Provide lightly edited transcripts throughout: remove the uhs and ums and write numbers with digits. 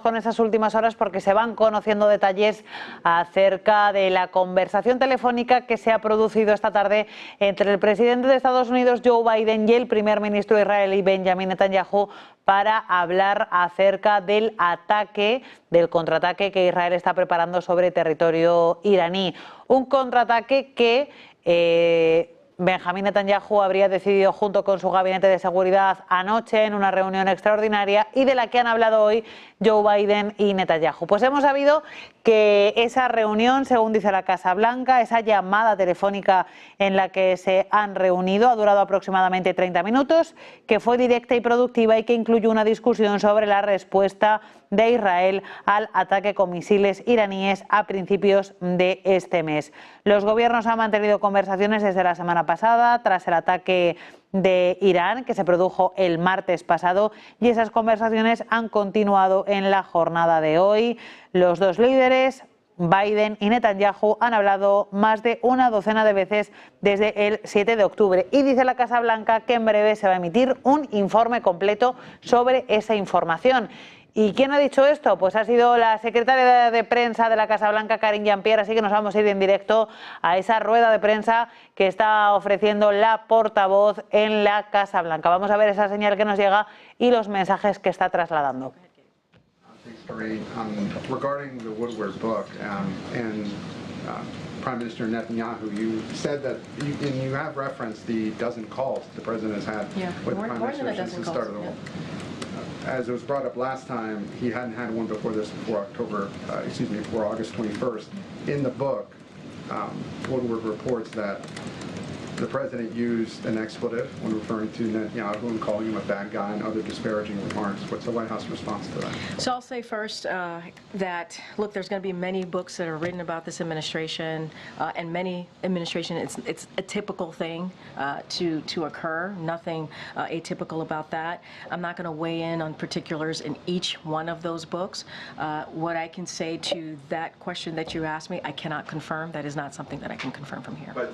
Con esas últimas horas porque se van conociendo detalles acerca de la conversación telefónica que se ha producido esta tarde entre el presidente de Estados Unidos, Joe Biden, y el primer ministro israelí, Benjamin Netanyahu, para hablar acerca del ataque, del contraataque que Israel está preparando sobre territorio iraní. Un contraataque que Benjamin Netanyahu habría decidido junto con su gabinete de seguridad anoche en una reunión extraordinaria y de la que han hablado hoy Joe Biden y Netanyahu. Pues hemos sabido que esa reunión, según dice la Casa Blanca, esa llamada telefónica en la que se han reunido ha durado aproximadamente 30 minutos, que fue directa y productiva y que incluyó una discusión sobre la respuesta de Israel al ataque con misiles iraníes a principios de este mes. Los gobiernos han mantenido conversaciones desde la semana pasada tras el ataque de Irán que se produjo el martes pasado y esas conversaciones han continuado en la jornada de hoy. Los dos líderes, Biden y Netanyahu, han hablado más de una docena de veces desde el 7 de octubre y dice la Casa Blanca que en breve se va a emitir un informe completo sobre esa información. ¿Y quién ha dicho esto? Pues ha sido la secretaria de prensa de la Casa Blanca, Karine Jean-Pierre, así que nos vamos a ir en directo a esa rueda de prensa que está ofreciendo la portavoz en la Casa Blanca. Vamos a ver esa señal que nos llega y los mensajes que está trasladando. Regarding the Woodward book Prime Minister Netanyahu, you said that you have referenced the dozen calls the president has had with the Prime Minister since the start of the war. As it was brought up last time, he hadn't had one before this, before August 21st. In the book, Woodward reports that the president used an expletive when referring to Netanyahu and calling him a bad guy and other disparaging remarks. What's the White House response to that? So I'll say first that, look, there's going to be many books that are written about this administration, and many administrations, it's a typical thing to occur, nothing atypical about that. I'm not going to weigh in on particulars in each one of those books. What I can say to that question that you asked me, I cannot confirm. That is not something that I can confirm from here. But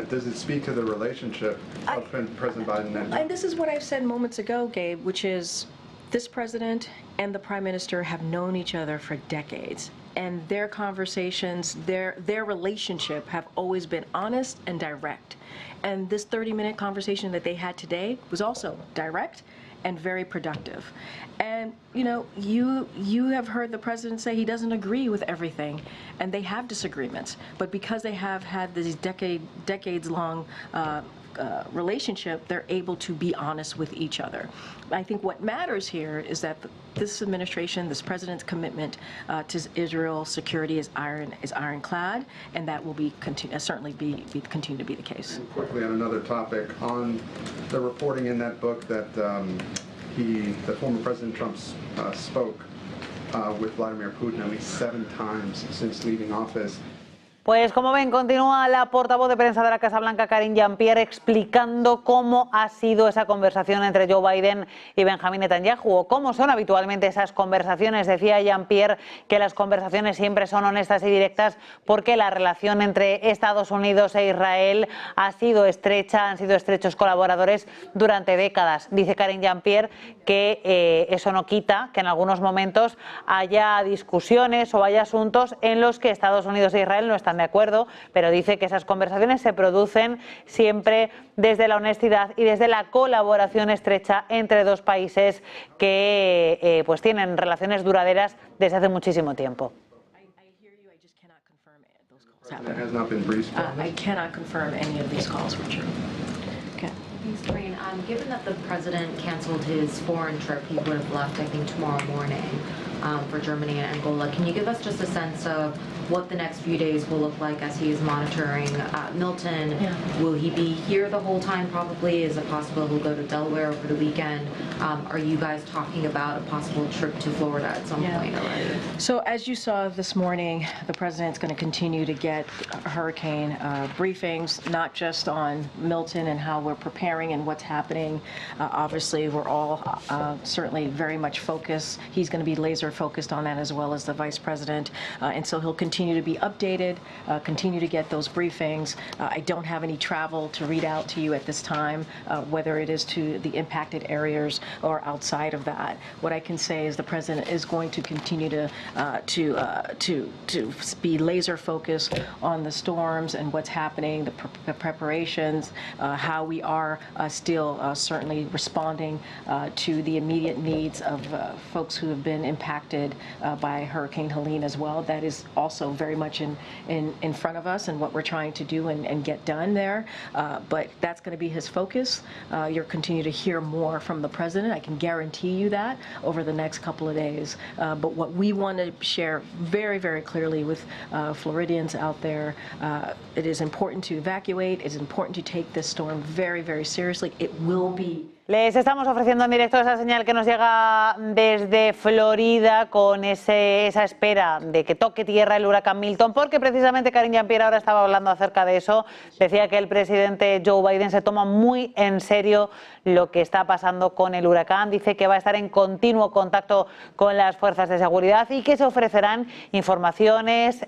does it speak to the relationship of President Biden and And this is what I've said moments ago, Gabe, which is this president and the prime minister have known each other for decades. And their conversations, their relationship have always been honest and direct. And this 30-minute conversation that they had today was also direct and very productive. And you know, you have heard the president say he doesn't agree with everything, and they have disagreements. But because they have had this decades-long relationship, they're able to be honest with each other. I think what matters here is that this administration, this president's commitment to Israel's security is ironclad, and that will certainly continue to be the case. And quickly on another topic, on the reporting in that book that the former President Trump spoke with Vladimir Putin at least 7 times since leaving office. Pues como ven, continúa la portavoz de prensa de la Casa Blanca, Karine Jean-Pierre, explicando cómo ha sido esa conversación entre Joe Biden y Benjamin Netanyahu, o cómo son habitualmente esas conversaciones. Decía Jean-Pierre que las conversaciones siempre son honestas y directas porque la relación entre Estados Unidos e Israel ha sido estrecha, han sido estrechos colaboradores durante décadas. Dice Karine Jean-Pierre que eso no quita que en algunos momentos haya discusiones o haya asuntos en los que Estados Unidos e Israel no están de acuerdo, pero dice que esas conversaciones se producen siempre desde la honestidad y desde la colaboración estrecha entre dos países que pues tienen relaciones duraderas desde hace muchísimo tiempo. I cannot confirm any of these calls were true. Thanks, Karine. Given that the president canceled his foreign trip, he would have left, I think, tomorrow morning for Germany and Angola. Can you give us just a sense of what the next few days will look like as he is monitoring Milton? Yeah. Will he be here the whole time probably? Is it possible he'll go to Delaware over the weekend? Are you guys talking about a possible trip to Florida at some point already? So as you saw this morning, the president's going to continue to get hurricane briefings, not just on Milton and how we're preparing and what's happening. Obviously, we're all certainly very much focused. He's going to be laser focused on that as well as the Vice President. And so he'll continue to be updated, continue to get those briefings. I don't have any travel to read out to you at this time, whether it is to the impacted areas or outside of that. What I can say is the President is going to continue to be laser focused on the storms and what's happening, the preparations, how we are still certainly responding to the immediate needs of folks who have been impacted by Hurricane Helene as well. That is also very much in front of us and what we're trying to do and get done there. But that's going to be his focus. You'll continue to hear more from the President. I can guarantee you that over the next couple of days. But what we want to share very, very clearly with Floridians out there, it is important to evacuate. It's important to take this storm very, very seriously. It will be. Les estamos ofreciendo en directo esa señal que nos llega desde Florida con esa espera de que toque tierra el huracán Milton, porque precisamente Karine Jean-Pierre ahora estaba hablando acerca de eso. Decía que el presidente Joe Biden se toma muy en serio lo que está pasando con el huracán. Dice que va a estar en continuo contacto con las fuerzas de seguridad y que se ofrecerán informaciones,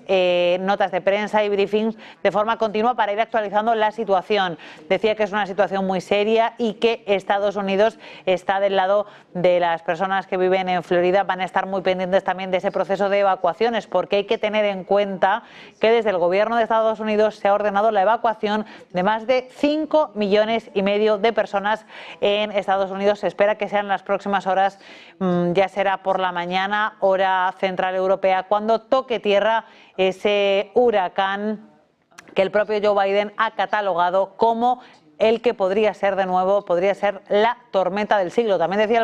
notas de prensa y briefings de forma continua para ir actualizando la situación. Decía que es una situación muy seria y que Estados Unidos está del lado de las personas que viven en Florida. Van a estar muy pendientes también de ese proceso de evacuaciones, porque hay que tener en cuenta que desde el gobierno de Estados Unidos se ha ordenado la evacuación de más de 5,5 millones de personas en Estados Unidos. Se espera que sean las próximas horas, ya será por la mañana, hora central europea, cuando toque tierra ese huracán que el propio Joe Biden ha catalogado como el que podría ser de nuevo, podría ser la tormenta del siglo. También decía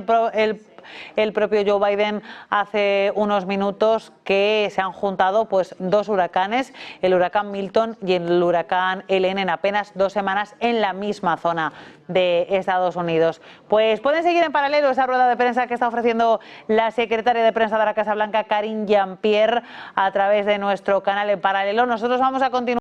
el propio Joe Biden hace unos minutos que se han juntado pues dos huracanes, el huracán Milton y el huracán Helene, en apenas 2 semanas en la misma zona de Estados Unidos. Pues pueden seguir en paralelo esa rueda de prensa que está ofreciendo la secretaria de prensa de la Casa Blanca, Karine Jean-Pierre, a través de nuestro canal en paralelo. Nosotros vamos a continuar